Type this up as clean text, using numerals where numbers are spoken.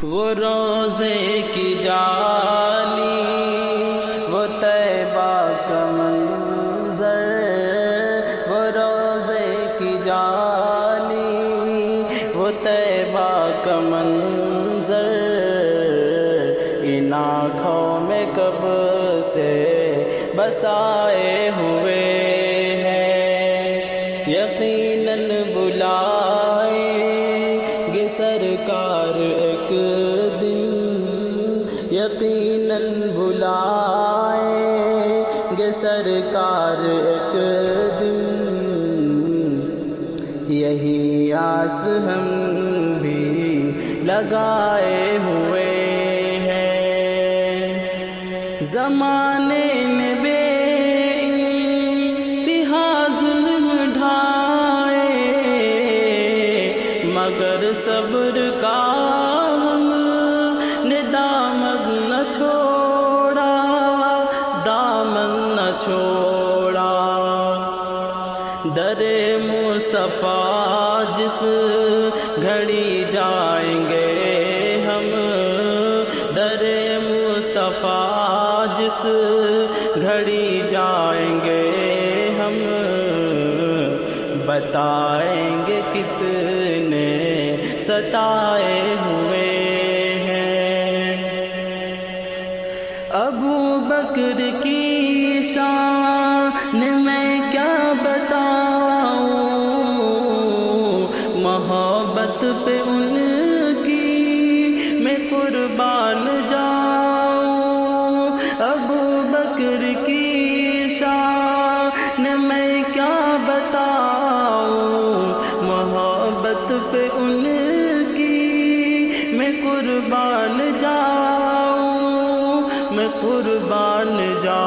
وہ روزے کی جالی، وہ طیبہ کا منظر، وہ روزے کی جالی، وہ طیبہ کا منظر، ان آنکھوں میں کب سے بسائے ہوئے ہیں، یقیناً بلائیں گے سرکار ایک دن، یقیناً بلائیں گے سرکار ایک دن، یہی آس ہم بھی لگائے ہوئے ہیں۔ زمانے نے بے انتہا ظلم ڈھائے، مگر صبر کا ہم نے دامن نہ چھوڑا، دامن نہ چھوڑا۔ در مصطفیٰ جس گھڑی جائیں گے ہم، در مصطفیٰ جس گھڑی جائیں گے ہم، بتائیں گے کتنے ستائے ہوئے ہیں۔ ابو بکر کی شان میں کیا بتاؤں، محبت پہ ان کی میں قربان جاؤں۔ ابو بکر کی شان میں کیا بتاؤں، محبت پہ ان کی میں قربان جاؤں، میں قربان جاؤں۔